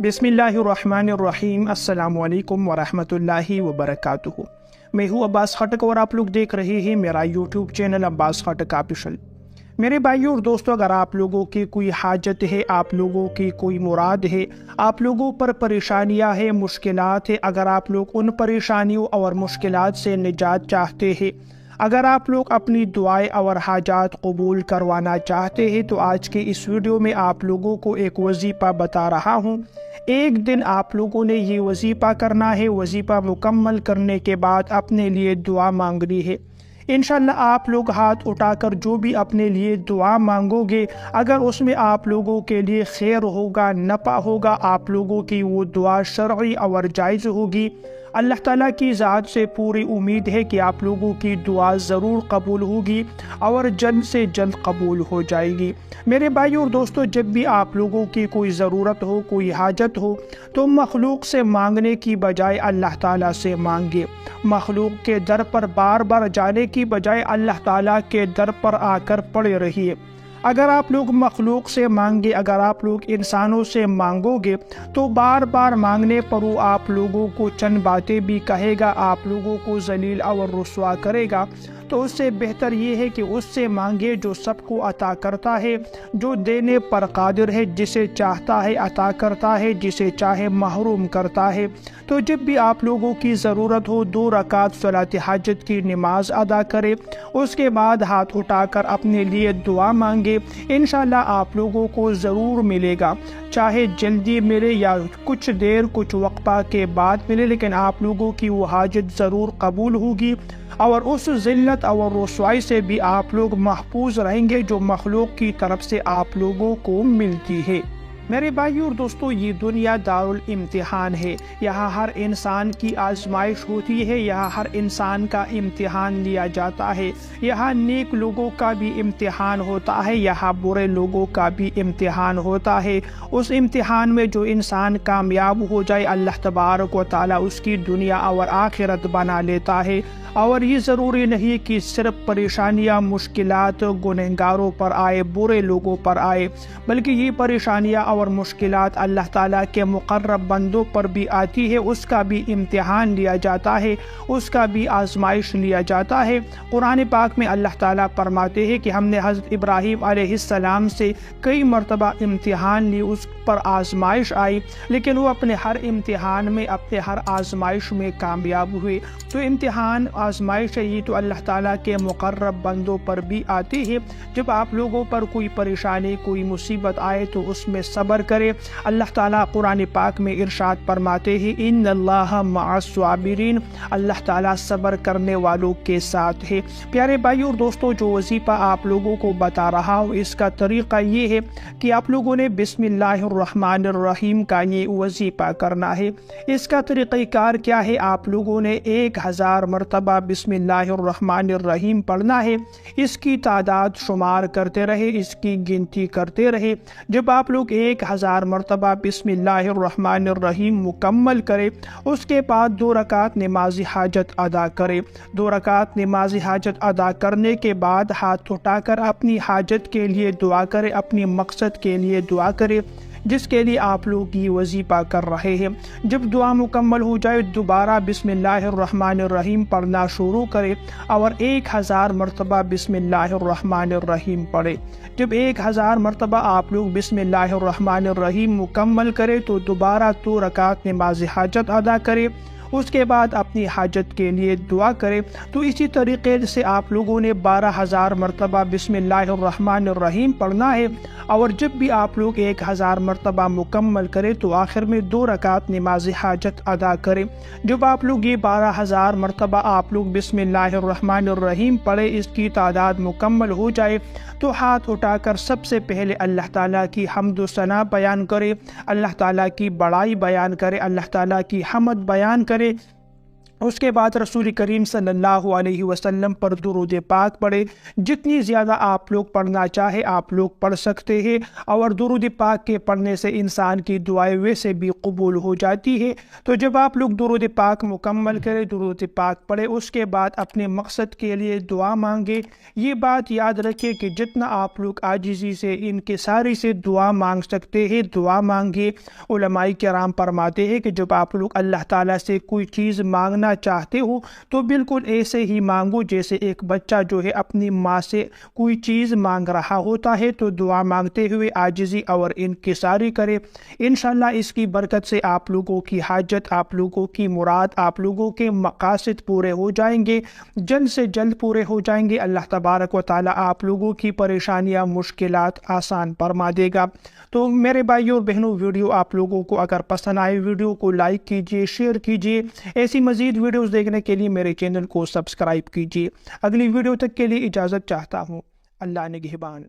बिस्मिल्लाहिर्रहमानिर्रहीम। अस्सलाम वालेकुम वरहमतुल्लाहि वबरकातुहू। मैं हूँ अब्बास खटक और आप लोग देख रहे हैं मेरा यूट्यूब चैनल अब्बास खटक ऑफिशियल। मेरे भाइयों और दोस्तों, अगर आप लोगों की कोई हाजत है, आप लोगों की कोई मुराद है, आप लोगों पर परेशानियां हैं, मुश्किलात है, अगर आप लोग उन परेशानियों और मुश्किलात से निजात चाहते हैं, अगर आप लोग अपनी दुआएं और हाजात कबूल करवाना चाहते हैं, तो आज के इस वीडियो में आप लोगों को एक वजीफ़ा बता रहा हूँ। एक दिन आप लोगों ने ये वजीफ़ा करना है। वजीफ़ा मुकम्मल करने के बाद अपने लिए दुआ मांगनी है। इंशाल्लाह आप लोग हाथ उठाकर जो भी अपने लिए दुआ मांगोगे, अगर उसमें आप लोगों के लिए खैर होगा, नफ़ा होगा, आप लोगों की वो दुआ शरई और जायज़ होगी। अल्लाह ताला की ज़ात से पूरी उम्मीद है कि आप लोगों की दुआ ज़रूर कबूल होगी और जल्द से जल्द कबूल हो जाएगी। मेरे भाइयों और दोस्तों, जब भी आप लोगों की कोई ज़रूरत हो, कोई हाजत हो, तो मखलूक से मांगने की बजाय अल्लाह ताला से मांगे। मखलूक के दर पर बार बार जाने की बजाय अल्लाह ताला के दर पर आकर पड़े रहिए। अगर आप लोग मखलूक से मांगे, अगर आप लोग इंसानों से मांगोगे, तो बार बार मांगने पर वो आप लोगों को चंद बातें भी कहेगा, आप लोगों को जलील और रुस्वा करेगा। तो उससे बेहतर ये है कि उससे मांगे जो सबको अता करता है, जो देने पर कादिर है, जिसे चाहता है अता करता है, जिसे चाहे महरूम करता है। तो जब भी आप लोगों की ज़रूरत हो, 2 रकात सलात हाजत की नमाज अदा करें, उसके बाद हाथ उठाकर अपने लिए दुआ मांगे। इंशाल्लाह आप लोगों को ज़रूर मिलेगा, चाहे जल्दी मिले या कुछ देर, कुछ वक्फा के बाद मिले, लेकिन आप लोगों की वो हाजत ज़रूर कबूल होगी और उस ज़िल्लत और रुसवाई से भी आप लोग महफूज रहेंगे जो मखलूक की तरफ से आप लोगों को मिलती है। मेरे भाइयों और दोस्तों, ये दुनिया दारुल इम्तिहान है। यहाँ हर इंसान की आजमाइश होती है, यहाँ हर इंसान का इम्तिहान लिया जाता है। यहाँ नेक लोगों का भी इम्तिहान होता है, यहाँ बुरे लोगों का भी इम्तिहान होता है। उस इम्तिहान में जो इंसान कामयाब हो जाए, अल्लाह तबारक व तआला उसकी दुनिया और आखिरत बना लेता है। और ये ज़रूरी नहीं कि सिर्फ परेशानियाँ, मुश्किलात गुनहगारों पर आए, बुरे लोगों पर आए, बल्कि ये परेशानियाँ और मुश्किलात अल्लाह ताला के मुक़र्रब बंदों पर भी आती है। उसका भी इम्तिहान लिया जाता है, उसका भी आजमाइश लिया जाता है। कुरान पाक में अल्लाह ताला फरमाते हैं कि हमने हज़रत इब्राहीम अलैहिस्सलाम से कई मरतबा इम्तिहान ली, उस पर आजमाइश आई, लेकिन वो अपने हर इम्तिहान में, अपने हर आजमाइश में कामयाब हुए। तो इम्तिहान, आजमाइश है, ये तो अल्लाह ताला के मुक़र्रब बंदों पर भी आती है। जब आप लोगों पर कोई परेशानी, कोई मुसीबत आए, तो उसमें सब्र करें। अल्लाह ताला कुरान पाक में इरशाद फरमाते हैं, इन्नल्लाह मअस-साबिरीन, अल्लाह ताला सब्र करने वालों के साथ है। प्यारे भाइयों और दोस्तों, जो वजीफ़ा आप लोगों को बता रहा हूँ, इसका तरीक़ा ये है कि आप लोगों ने बिस्मिल्लाहिर्रहमानिर्रहीम का ये वजीफ़ा करना है। इसका तरीक़ाकार क्या है? आप लोगों ने 1000 मरतबा बिस्मिल्लाहिर्रहमानिर्रहीम पढ़ना है। इसकी तादाद शुमार करते रहे, इसकी गिनती करते रहे। जब आप लोग 1000 मरतबा बिस्मिल्लाहिर्रहमानिर्रहीम मुकम्मल करें, उसके बाद 2 रकात नमाज हाजत अदा करें। 2 रकात नमाज हाजत अदा करने के बाद हाथ उठाकर अपनी हाजत के लिए दुआ करें, अपनी मकसद के लिए दुआ करें जिसके लिए आप लोग ये वजीफ़ा कर रहे हैं। जब दुआ मुकम्मल हो जाए, दोबारा बिस्मिल्लाहिर्रहमानिर्रहीम पढ़ना शुरू करें और 1000 मरतबा बिस्मिल्लाहिर्रहमानिर्रहीम पढ़ें। जब 1000 मरतबा आप लोग बिस्मिल्लाहिर्रहमानिर्रहीम मुकम्मल करें, तो दोबारा 2 रकात नमाज हाजत अदा करें। उसके बाद अपनी हाजत के लिए दुआ करें। तो इसी तरीके से आप लोगों ने 12000 मरतबा बिस्मिल्लाहिर्रहमानिर्रहीम पढ़ना है। और जब भी आप लोग 1000 मरतबा मुकम्मल करें, तो आखिर में 2 रकात नमाज हाजत अदा करें। जब आप लोग ये 12000 मरतबा आप लोग बिस्मिल्लाहिर्रहमानिर्रहीम पढ़े, इसकी तादाद मुकम्मल हो जाए, तो हाथ उठाकर सबसे पहले अल्लाह ताला की हम्द व सना बयान करें, अल्लाह ताला की बड़ाई बयान करें, अल्लाह ताला की हमद बयान करें। اس کے بعد رسول کریم صلی اللہ علیہ وسلم پر درود پاک پڑھے. جتنی زیادہ آپ لوگ پڑھنا چاہے آپ لوگ پڑھ سکتے ہیں، اور درود پاک کے پڑھنے سے انسان کی دعائیں ویسے بھی قبول ہو جاتی ہے. تو جب آپ لوگ درود پاک مکمل کریں، درود پاک پڑھے، اس کے بعد اپنے مقصد کے لیے دعا مانگے. یہ بات یاد رکھیں کہ جتنا آپ لوگ عاجزی سے انکساری سے دعا مانگ سکتے ہیں دعا مانگے. علماء کرام فرماتے ہیں کہ جب آپ لوگ اللہ تعالیٰ سے کوئی چیز مانگنا چاہتے ہو تو بالکل ایسے ہی مانگو جیسے ایک بچہ جو ہے اپنی ماں سے کوئی چیز مانگ رہا ہوتا ہے. تو دعا مانگتے ہوئے عاجزی اور انکساری کرے. انشاءاللہ اس کی برکت سے آپ لوگوں کی حاجت، آپ لوگوں کی مراد، آپ لوگوں کے مقاصد پورے ہو جائیں گے، جلد سے جلد پورے ہو جائیں گے. اللہ تبارک و تعالی آپ لوگوں کی پریشانیاں، مشکلات آسان فرما دے گا. تو میرے بھائیوں اور بہنوں، ویڈیو آپ لوگوں کو اگر پسند آئے ویڈیو کو لائک کیجئے، شیئر کیجئے. ایسی مزید ویڈیوز دیکھنے کے لیے میرے چینل کو سبسکرائب کیجئے. اگلی ویڈیو تک کے لیے اجازت چاہتا ہوں. اللہ نگہبان.